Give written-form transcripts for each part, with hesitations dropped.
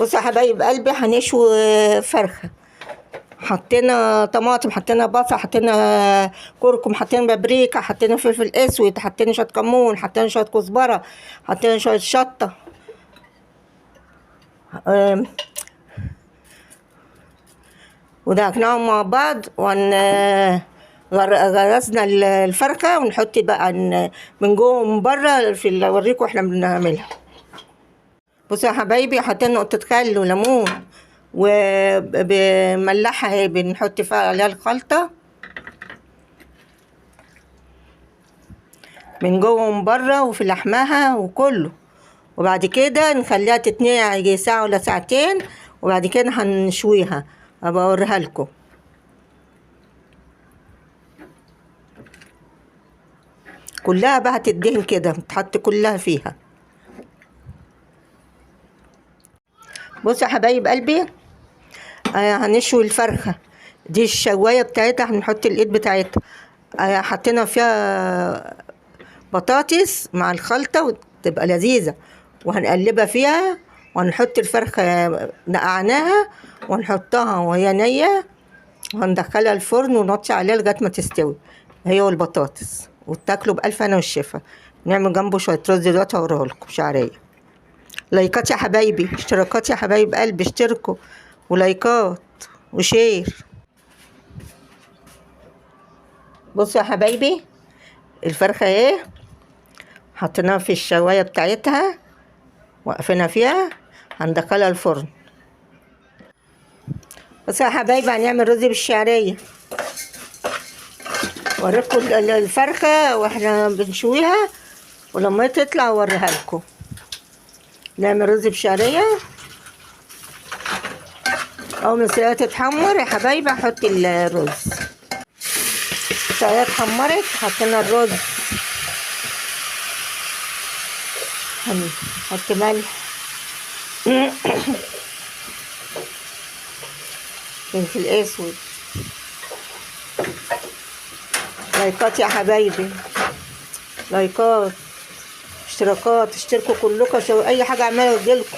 بصوا يا حبايب قلبي، هنشوي فرخه. حطينا طماطم، حطينا بصل، حطينا كركم، حطينا بابريكا، حطينا فلفل اسود، حطينا شويه كمون، حطينا شويه كزبره، حطينا شويه شطه. ودعكناهم مع بعض غرزنا الفرخه ونحط بقى من جوه ومن بره اوريكم احنا بنعملها. بصوا يا حبايبي، حطينا نقطه خل وليمون وبملحها بنحط فيها عليها الخلطه من جوه ومن بره وفي لحمها وكله. وبعد كده نخليها تتنقع يجي ساعه ولا ساعتين، وبعد كده هنشويها. ابقى اوريها لكم. كلها بقى هتدهن كده، تحط كلها فيها. بصوا يا حبايب قلبي، هنشوي الفرخه دي. الشوايه بتاعتها هنحط الايد بتاعتها. حطينا فيها بطاطس مع الخلطه وتبقى لذيذه، وهنقلبها فيها وهنحط الفرخه نقعناها ونحطها وهي نيه، وهندخلها الفرن ونوطي عليها لغايه ما تستوي هي والبطاطس، وتاكلوا بألف هنا والشفا. نعمل جنبه شويه رز دلوقتي هوريه لكم شعريه. لايكات يا حبايبي، اشتراكات يا حبايب قلبي، اشتركوا ولايكات وشير. بصوا يا حبايبي، الفرخه اهي حطيناها في الشوايه بتاعتها وقفنا فيها، هندخلها الفرن. بصوا يا حبايبي، هنعمل رز بالشعريه. اوريكم الفرخه واحنا بنشويها، ولما تطلع اوريها لكم. نعمل رز بشعريه. اول ما السلقه تتحمر يا حبايبي هحط الرز. السلقه اتحمرت، حطينا الرز، هنحط ملح فلفل اسود. لايكات يا حبايبي، لايكات، اشتراكات، اشتركوا كلكم عشان اي حاجه اعملها تجيلكم.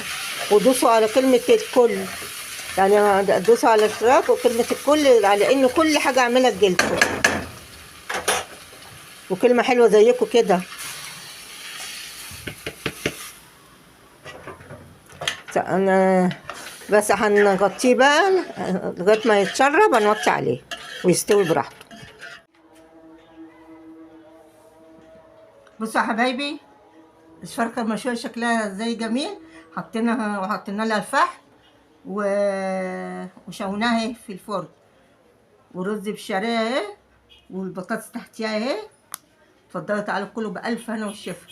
ودوسوا على كلمه الكل، يعني دوسوا على الاشتراك وكلمه الكل، على ان كل حاجه اعملها تجيلكم، وكلمه حلوه زيكم كده. انا بس هنغطيه بقى لغايه ما يتشرب، هنوطي عليه ويستوي براحته. بصوا يا حبايبي، الفرخه المشويه شكلها ازاي جميل. حطينا لها الفحم وشويناها اهي في الفرن، ورز بشعريه اهي، والبطاطس تحتيها اهي. اتفضلوا تعالوا كلوا بألف هنا والشفا.